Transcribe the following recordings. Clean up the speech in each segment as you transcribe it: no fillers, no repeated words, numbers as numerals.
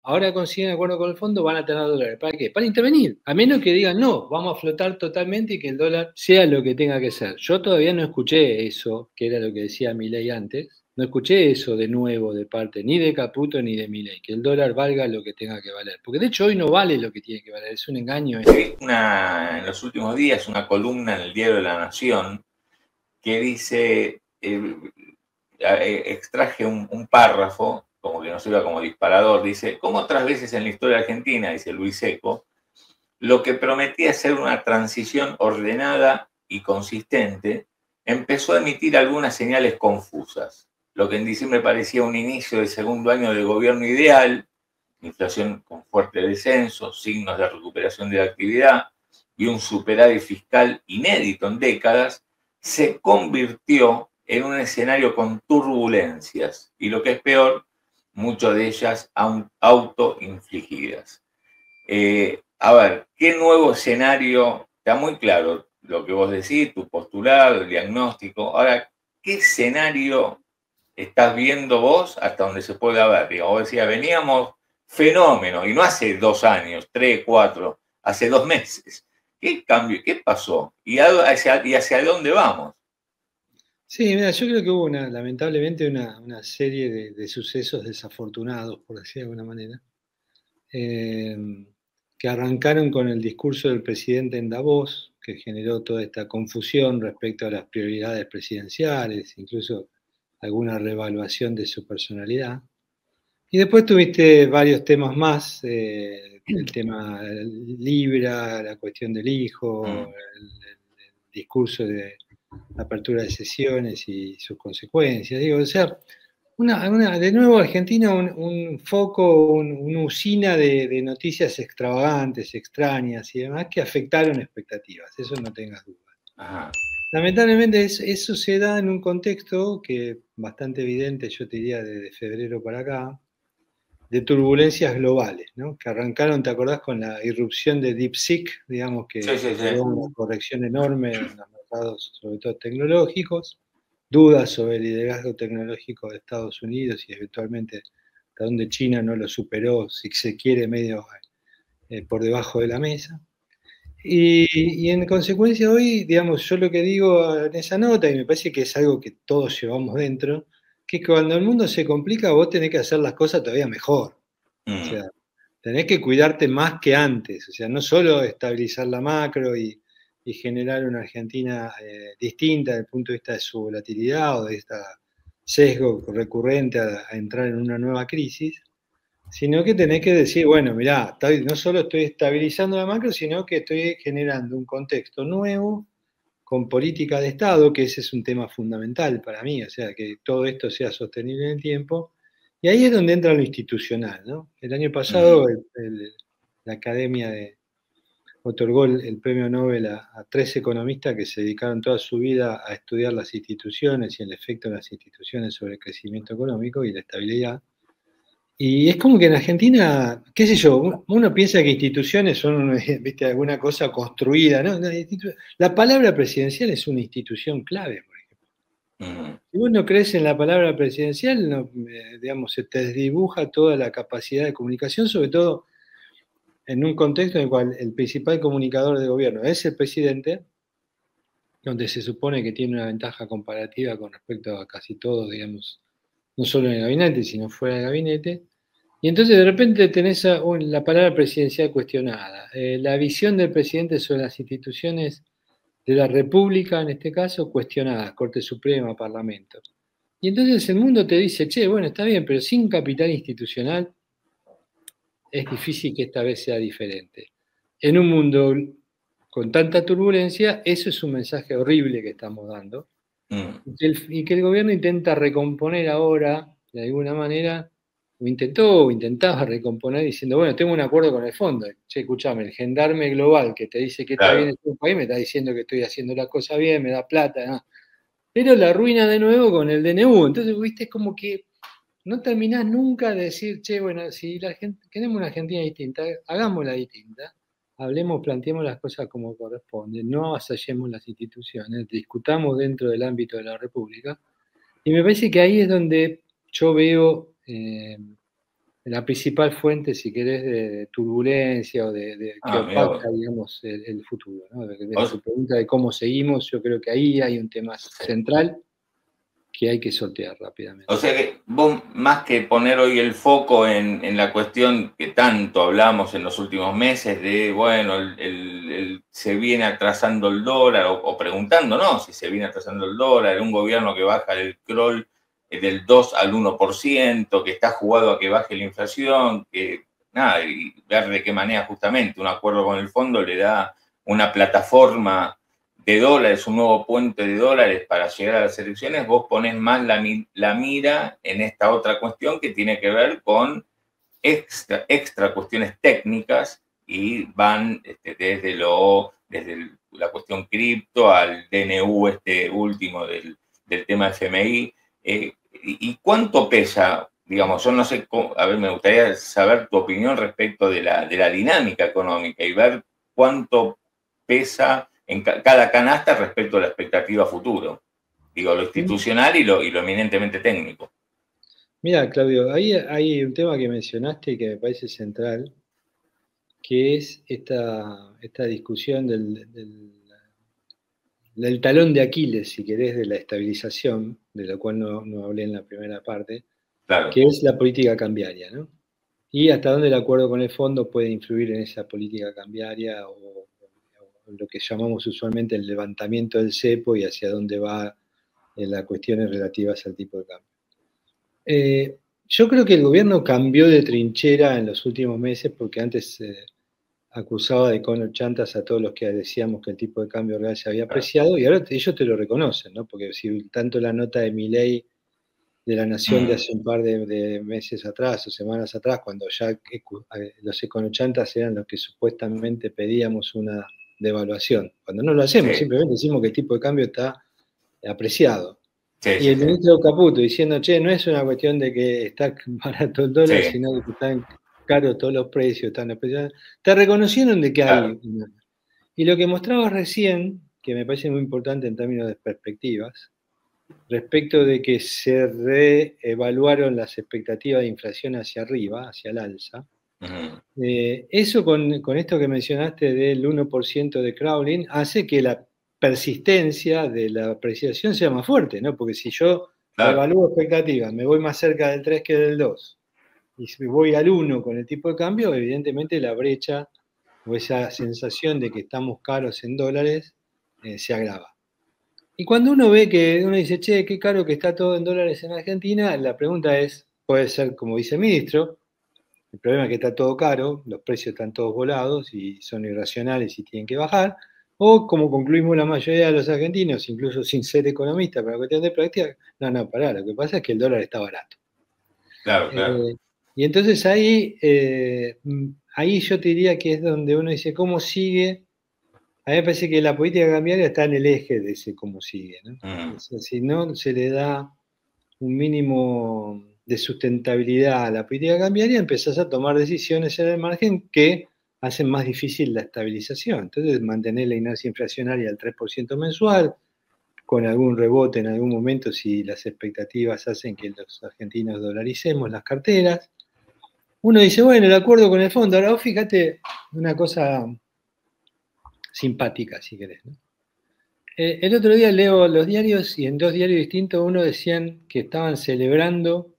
ahora consiguen acuerdo con el fondo, van a tener dólares. ¿Para qué? Para intervenir. A menos que digan, no, vamos a flotar totalmente y que el dólar sea lo que tenga que ser. Yo todavía no escuché eso, que era lo que decía Milei antes. No escuché eso de nuevo de parte ni de Caputo ni de Milei, que el dólar valga lo que tenga que valer. Porque de hecho hoy no vale lo que tiene que valer, es un engaño. He visto en los últimos días una columna en el diario de La Nación que dice, extraje un párrafo, como que nos sirva como disparador, dice, como otras veces en la historia argentina, dice Luis Seco, lo que prometía ser una transición ordenada y consistente, empezó a emitir algunas señales confusas. Lo que en diciembre parecía un inicio del segundo año del gobierno ideal, inflación con fuerte descenso, signos de recuperación de la actividad y un superávit fiscal inédito en décadas, se convirtió en un escenario con turbulencias y, lo que es peor, muchas de ellas autoinfligidas. A ver, ¿qué nuevo escenario? Está muy claro lo que vos decís, tu postulado, el diagnóstico. Ahora, ¿qué escenario estás viendo vos hasta donde se pueda ver? Digo, vos decías, veníamos fenómeno, y no hace 2 años, 3, 4, hace 2 meses. ¿Qué cambio? ¿Qué pasó? ¿Y hacia dónde vamos? Sí, mira, yo creo que hubo lamentablemente una serie de sucesos desafortunados, por decir de alguna manera, eh, que arrancaron con el discurso del presidente en Davos, que generó toda esta confusión respecto a las prioridades presidenciales, incluso alguna reevaluación de su personalidad. Y después tuviste varios temas más, el tema Libra, la cuestión del hijo, el discurso de la apertura de sesiones y sus consecuencias. Digo, o sea, de nuevo Argentina un foco, una usina de noticias extravagantes, extrañas y demás que afectaron expectativas, eso no tengas duda. Ajá. Lamentablemente eso se da en un contexto que bastante evidente, yo te diría, desde febrero para acá, de turbulencias globales, ¿no? Que arrancaron, ¿te acordás? Con la irrupción de DeepSeek, digamos, que Sí, sí, sí. generó una corrección enorme en los mercados, sobre todo tecnológicos, dudas sobre el liderazgo tecnológico de Estados Unidos y eventualmente hasta donde China no lo superó, si se quiere, medio por debajo de la mesa. Y en consecuencia hoy, digamos, yo lo que digo en esa nota, y me parece que es algo que todos llevamos dentro, que cuando el mundo se complica vos tenés que hacer las cosas todavía mejor. O sea, tenés que cuidarte más que antes. O sea, no solo estabilizar la macro y generar una Argentina distinta desde el punto de vista de su volatilidad o de este sesgo recurrente a entrar en una nueva crisis, sino que tenés que decir, bueno, mirá, no solo estoy estabilizando la macro, sino que estoy generando un contexto nuevo con política de Estado, que ese es un tema fundamental para mí, o sea, que todo esto sea sostenible en el tiempo. Y ahí es donde entra lo institucional, ¿no? El año pasado la Academia otorgó el premio Nobel a 3 economistas que se dedicaron toda su vida a estudiar las instituciones y el efecto de las instituciones sobre el crecimiento económico y la estabilidad. Y es como que en Argentina, qué sé yo, uno piensa que instituciones son, viste, alguna cosa construida, ¿no? La palabra presidencial es una institución clave, por ejemplo. Si vos no crees en la palabra presidencial, no, digamos, se te desdibuja toda la capacidad de comunicación, sobre todo en un contexto en el cual el principal comunicador de gobierno es el presidente, donde se supone que tiene una ventaja comparativa con respecto a casi todos, digamos, no solo en el gabinete, sino fuera del gabinete. Y entonces de repente tenés la palabra presidencial cuestionada, la visión del presidente sobre las instituciones de la República, en este caso, cuestionada, Corte Suprema, Parlamento. Y entonces el mundo te dice, che, bueno, está bien, pero sin capital institucional es difícil que esta vez sea diferente. En un mundo con tanta turbulencia, eso es un mensaje horrible que estamos dando. Y que el gobierno intenta recomponer ahora, de alguna manera, o intentaba recomponer diciendo, bueno, tengo un acuerdo con el fondo. Che, escuchame, el gendarme global que te dice que está bien en tu país me está diciendo que estoy haciendo la cosa bien, me da plata, ¿no? Pero la arruina de nuevo con el DNU. Entonces, viste, es como que no terminás nunca de decir, che, bueno, si queremos una Argentina distinta, hagámosla distinta, hablemos, planteemos las cosas como corresponde, no asallemos las instituciones, discutamos dentro del ámbito de la República. Y me parece que ahí es donde yo veo la principal fuente, si querés, de turbulencia o que opaca, digamos, el futuro, ¿no? De tu pregunta de cómo seguimos, yo creo que ahí hay un tema central que hay que sortear rápidamente. O sea que vos, más que poner hoy el foco en la cuestión que tanto hablamos en los últimos meses de, bueno, se viene atrasando el dólar, o preguntándonos si se viene atrasando el dólar, un gobierno que baja el scroll del 2 al 1%, que está jugado a que baje la inflación, que nada, y ver de qué manera justamente un acuerdo con el fondo le da una plataforma de dólares, un nuevo puente de dólares para llegar a las elecciones, vos ponés más la mira en esta otra cuestión que tiene que ver con extra cuestiones técnicas y van desde la cuestión cripto al DNU último del tema FMI. ¿Y cuánto pesa? Digamos, yo no sé, a ver, me gustaría saber tu opinión respecto de la dinámica económica y ver cuánto pesa en cada canasta respecto a la expectativa futuro. Digo, lo institucional y lo eminentemente técnico. Mira, Claudio, ahí hay un tema que mencionaste y que me parece central, que es esta discusión del talón de Aquiles, si querés, de la estabilización, de lo cual no hablé en la primera parte, claro, que es la política cambiaria, ¿no? Y hasta dónde el acuerdo con el fondo puede influir en esa política cambiaria o lo que llamamos usualmente el levantamiento del cepo y hacia dónde va en las cuestiones relativas al tipo de cambio. Yo creo que el gobierno cambió de trinchera en los últimos meses porque antes acusaba de cono chantas a todos los que decíamos que el tipo de cambio real se había apreciado y ahora ellos te lo reconocen, ¿no? Porque si tanto la nota de Milei de La Nación de hace un par de meses atrás o semanas atrás, cuando ya los econochantas eran los que supuestamente pedíamos una devaluación, cuando no lo hacemos, simplemente decimos que el tipo de cambio está apreciado. Y el ministro Caputo diciendo, che, no es una cuestión de que está barato el dólar, sino de que están caros todos los precios, están apreciados. Te reconocieron de que hay. Y lo que mostrabas recién, que me parece muy importante en términos de perspectivas, respecto de que se reevaluaron las expectativas de inflación hacia arriba, hacia el alza. Eso con esto que mencionaste del 1% de Crowley hace que la persistencia de la apreciación sea más fuerte, ¿no? Porque si yo evalúo expectativas, me voy más cerca del 3 que del 2, y si voy al 1 con el tipo de cambio, evidentemente la brecha o esa sensación de que estamos caros en dólares se agrava. Y cuando uno ve que uno dice, che, qué caro que está todo en dólares en Argentina, la pregunta es, puede ser como dice el ministro, el problema es que está todo caro, los precios están todos volados y son irracionales y tienen que bajar, o como concluimos la mayoría de los argentinos, incluso sin ser economista, para cuestión de práctica, no, pará, lo que pasa es que el dólar está barato. Claro. Y entonces ahí yo te diría que es donde uno dice, ¿cómo sigue? A mí me parece que la política cambiaria está en el eje de ese cómo sigue, ¿no? O sea, si no se le da un mínimo de sustentabilidad a la política cambiaria, empezás a tomar decisiones en el margen que hacen más difícil la estabilización. Entonces, mantener la inercia inflacionaria al 3% mensual, con algún rebote en algún momento si las expectativas hacen que los argentinos dolaricemos las carteras. Uno dice, bueno, el acuerdo con el fondo. Ahora vos fíjate una cosa simpática, si querés, ¿no? El otro día leo los diarios y en 2 diarios distintos uno decían que estaban celebrando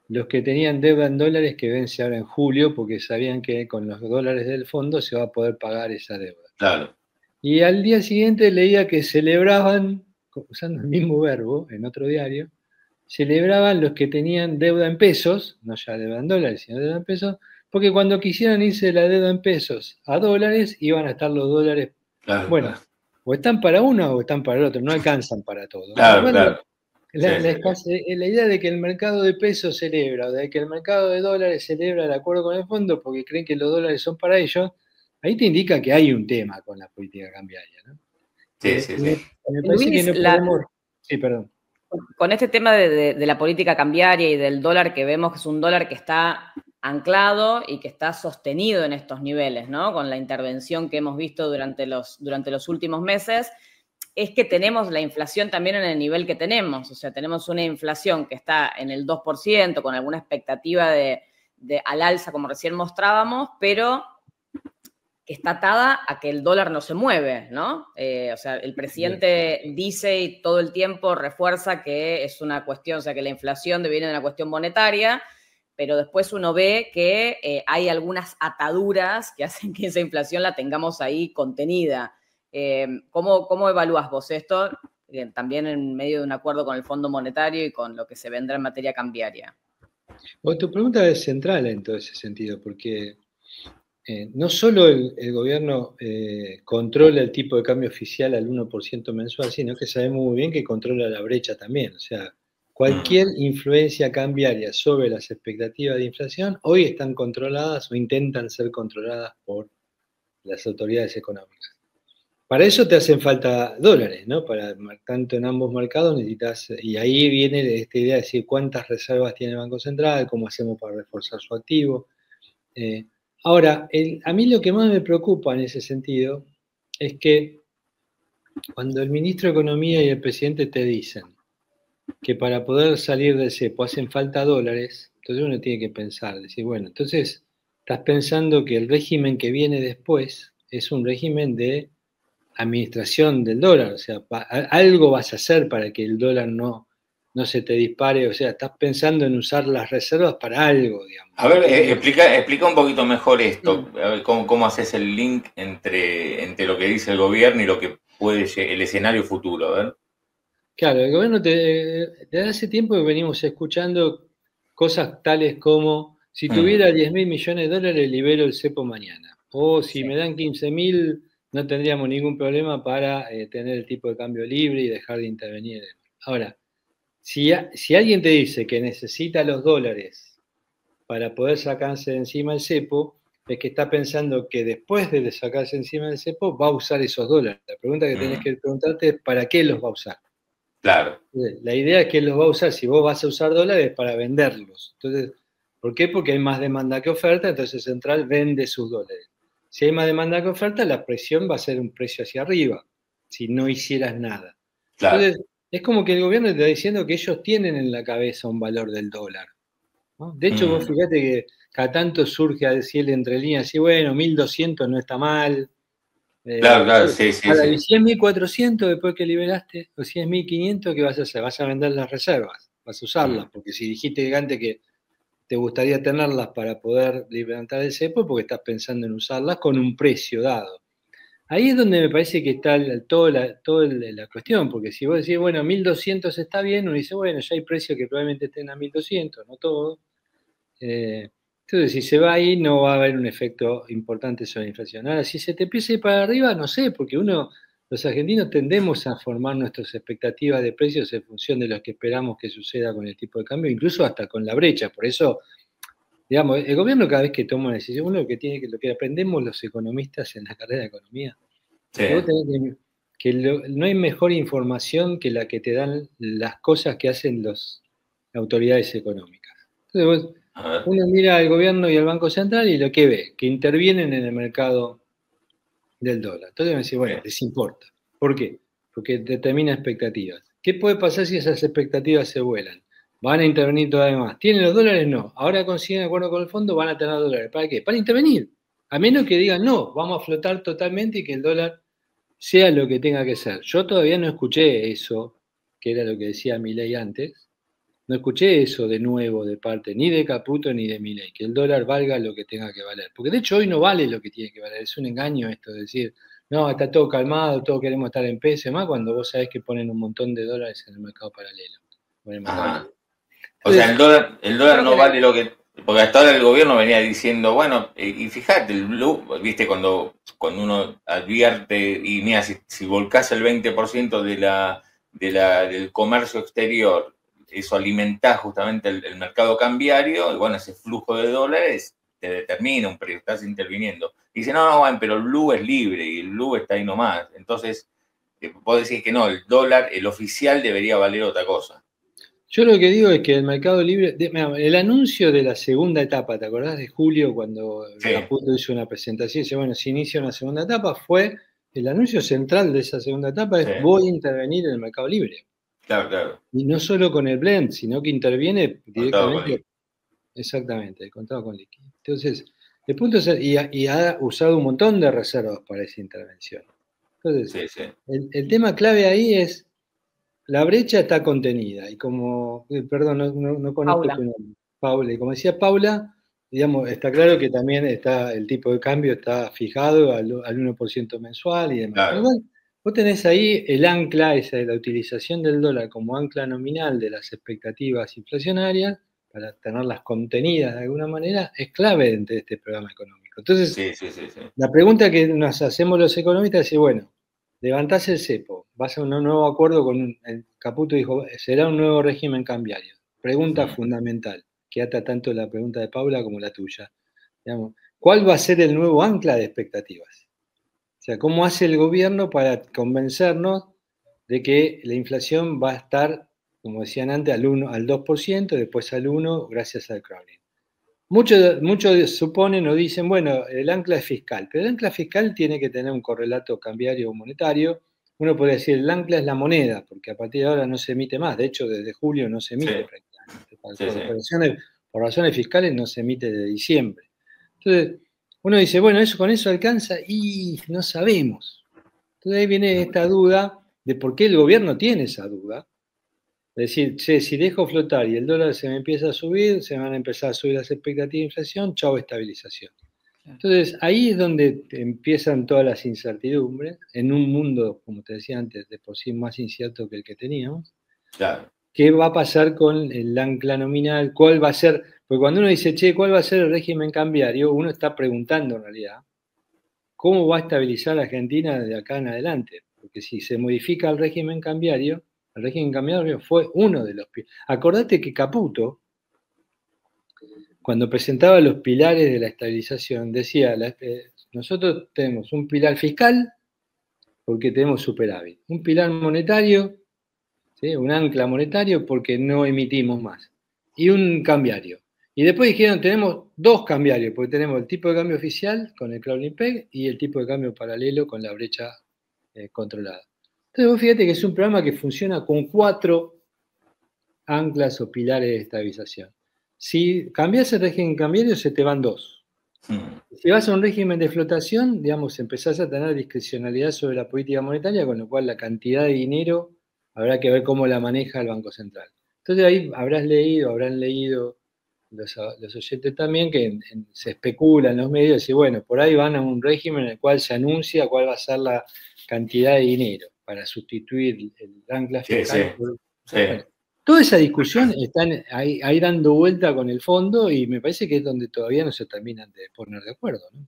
los que tenían deuda en dólares que vence ahora en julio porque sabían que con los dólares del fondo se va a poder pagar esa deuda. Claro. Y al día siguiente leía que celebraban, usando el mismo verbo en otro diario, celebraban los que tenían deuda en pesos, no ya deuda en dólares, sino deuda en pesos, porque cuando quisieran irse la deuda en pesos a dólares, iban a estar los dólares, o están para uno o están para el otro, no alcanzan para todo. Claro. La idea de que el mercado de pesos celebra, o de que el mercado de dólares celebra el acuerdo con el fondo porque creen que los dólares son para ellos, ahí te indica que hay un tema con la política cambiaria, ¿no? Me parece que no podemos... Sí, perdón. Con este tema de la política cambiaria y del dólar, que vemos que es un dólar que está anclado y que está sostenido en estos niveles, ¿no? Con la intervención que hemos visto durante los últimos meses, es que tenemos la inflación también en el nivel que tenemos. O sea, tenemos una inflación que está en el 2%, con alguna expectativa de al alza, como recién mostrábamos, pero que está atada a que el dólar no se mueve, ¿no? O sea, el presidente dice y todo el tiempo refuerza que es una cuestión, o sea, que la inflación viene de una cuestión monetaria, pero después uno ve que hay algunas ataduras que hacen que esa inflación la tengamos ahí contenida. ¿Cómo evalúas vos esto? También en medio de un acuerdo con el Fondo Monetario y con lo que se vendrá en materia cambiaria. Bueno, tu pregunta es central en todo ese sentido, porque no solo el gobierno controla el tipo de cambio oficial al 1% mensual, sino que sabemos muy bien que controla la brecha también. O sea, cualquier influencia cambiaria sobre las expectativas de inflación hoy están controladas o intentan ser controladas por las autoridades económicas. Para eso te hacen falta dólares, ¿no? Tanto en ambos mercados necesitas, y ahí viene esta idea de decir cuántas reservas tiene el Banco Central, cómo hacemos para reforzar su activo. Ahora, a mí lo que más me preocupa en ese sentido es que cuando el ministro de Economía y el presidente te dicen que para poder salir del cepo hacen falta dólares, entonces uno tiene que pensar, decir, bueno, entonces estás pensando que el régimen que viene después es un régimen de administración del dólar, o sea, algo vas a hacer para que el dólar no se te dispare, o sea, estás pensando en usar las reservas para algo, digamos. A ver, explica un poquito mejor esto, a ver, cómo haces el link entre lo que dice el gobierno y lo que puede ser el escenario futuro, a ver. Claro, el gobierno desde hace tiempo que venimos escuchando cosas tales como, si tuviera 10.000 millones de dólares, libero el cepo mañana, o si me dan 15.000, no tendríamos ningún problema para tener el tipo de cambio libre y dejar de intervenir. Ahora, si alguien te dice que necesita los dólares para poder sacarse de encima el cepo, es que está pensando que después de sacarse encima del cepo va a usar esos dólares. La pregunta que tenés que preguntarte es ¿para qué los va a usar? Claro. La idea es que él los va a usar, si vos vas a usar dólares, para venderlos. Entonces, ¿por qué? Porque hay más demanda que oferta, entonces Central vende sus dólares. Si hay más demanda que oferta, la presión va a ser un precio hacia arriba, si no hicieras nada. Claro. Entonces, es como que el gobierno está diciendo que ellos tienen en la cabeza un valor del dólar, ¿no? De hecho, vos fíjate que cada tanto surge a decirle entre líneas, sí, bueno, 1.200 no está mal. Claro, sí. Ahora, y si es 1.400 después que liberaste, o si es 1.500, ¿qué vas a hacer? Vas a vender las reservas, vas a usarlas, porque si dijiste antes que te gustaría tenerlas para poder levantar el cepo, porque estás pensando en usarlas con un precio dado. Ahí es donde me parece que está toda la cuestión, porque si vos decís, bueno, 1.200 está bien, uno dice, bueno, ya hay precios que probablemente estén a 1.200, no todos. Entonces, si se va ahí, no va a haber un efecto importante sobre la inflación. Ahora, si se te empieza a ir para arriba, no sé, porque los argentinos tendemos a formar nuestras expectativas de precios en función de lo que esperamos que suceda con el tipo de cambio, incluso hasta con la brecha. Por eso, digamos, el gobierno cada vez que toma una decisión, lo que aprendemos los economistas en la carrera de economía, que vos tenés no hay mejor información que la que te dan las cosas que hacen las autoridades económicas. Entonces uno mira al gobierno y al Banco Central y lo que ve, que intervienen en el mercado del dólar. Entonces me dice, bueno, les importa. ¿Por qué? Porque determina expectativas. ¿Qué puede pasar si esas expectativas se vuelan? Van a intervenir todavía más. ¿Tienen los dólares? No. Ahora consiguen acuerdo con el fondo, van a tener dólares. ¿Para qué? Para intervenir. A menos que digan, no, vamos a flotar totalmente y que el dólar sea lo que tenga que ser. Yo todavía no escuché eso, que era lo que decía Milei antes. No escuché eso de nuevo de parte ni de Caputo ni de Milei, que el dólar valga lo que tenga que valer. Porque de hecho hoy no vale lo que tiene que valer. Es un engaño esto de decir, no, está todo calmado, todos queremos estar en pesos, más cuando vos sabés que ponen un montón de dólares en el mercado paralelo. O sea, el dólar no vale lo que... Porque hasta ahora el gobierno venía diciendo, bueno, y fíjate, el blue, viste, cuando uno advierte, y mira, si volcás el 20% del comercio exterior, eso alimenta justamente el mercado cambiario, y bueno, ese flujo de dólares te determina un precio, estás interviniendo. Y dice, no, bueno, pero el blue es libre, y el blue está ahí nomás. Entonces, vos decís que no, el dólar, el oficial, debería valer otra cosa. Yo lo que digo es que el mercado libre, el anuncio de la segunda etapa, ¿te acordás de julio cuando Caputo hizo una presentación y dice, bueno, se inicia una segunda etapa? Fue el anuncio central de esa segunda etapa, es voy a intervenir en el mercado libre. Claro. Y no solo con el blend, sino que interviene directamente. Exactamente, el contado con liquidez. Entonces, el punto es, y ha usado un montón de reservas para esa intervención. Entonces, Sí, sí. El tema clave ahí es, la brecha está contenida, y como, perdón, no conozco Paula. tu nombre, Paula, y como decía Paula, digamos, está claro que también está el tipo de cambio está fijado al 1% mensual y demás. Claro. Pero bueno, vos tenés ahí el ancla, esa de la utilización del dólar como ancla nominal de las expectativas inflacionarias, para tenerlas contenidas de alguna manera, es clave dentro de este programa económico. Entonces, Sí. la pregunta que nos hacemos los economistas es, bueno, levantás el cepo, vas a un nuevo acuerdo con Caputo dijo, será un nuevo régimen cambiario. Pregunta fundamental, que ata tanto la pregunta de Paula como la tuya. Digamos, ¿cuál va a ser el nuevo ancla de expectativas? O sea, ¿cómo hace el gobierno para convencernos de que la inflación va a estar, como decían antes, al 2%, después al 1%, gracias al crowding? Muchos suponen o dicen, bueno, el ancla es fiscal, pero el ancla fiscal tiene que tener un correlato cambiario o monetario. Uno puede decir, el ancla es la moneda, porque a partir de ahora no se emite más. De hecho, desde julio no se emite prácticamente. Por razones fiscales no se emite desde diciembre. Entonces, uno dice, bueno, ¿con eso alcanza? Y no sabemos. Entonces ahí viene esta duda de por qué el gobierno tiene esa duda. Es decir, che, si dejo flotar y el dólar se me empieza a subir, se van a empezar a subir las expectativas de inflación, chau estabilización. Entonces, ahí es donde empiezan todas las incertidumbres, en un mundo, como te decía antes, de por sí más incierto que el que teníamos. Claro. ¿Qué va a pasar con el ancla nominal? ¿Cuál va a ser? Porque cuando uno dice, che, ¿cuál va a ser el régimen cambiario? Uno está preguntando en realidad, ¿cómo va a estabilizar la Argentina de acá en adelante? Porque si se modifica el régimen cambiario fue uno de los pilares. Acordate que Caputo, cuando presentaba los pilares de la estabilización, decía, nosotros tenemos un pilar fiscal porque tenemos superávit, un pilar monetario, ¿sí? Un ancla monetario porque no emitimos más, y un cambiario. Y después dijeron, tenemos dos cambiarios, porque tenemos el tipo de cambio oficial con el crawling peg y el tipo de cambio paralelo con la brecha controlada. Entonces vos fíjate que es un programa que funciona con 4 anclas o pilares de estabilización. Si cambias el régimen cambiario, se te van 2. Si vas a un régimen de flotación, digamos, empezás a tener discrecionalidad sobre la política monetaria, con lo cual la cantidad de dinero habrá que ver cómo la maneja el Banco Central. Entonces ahí habrán leído los oyentes también, que se especula en los medios, y bueno, por ahí van a un régimen en el cual se anuncia cuál va a ser la cantidad de dinero para sustituir el ancla fiscal. Sí. Bueno, toda esa discusión está ahí dando vuelta con el fondo, y me parece que es donde todavía no se terminan de poner de acuerdo, ¿no?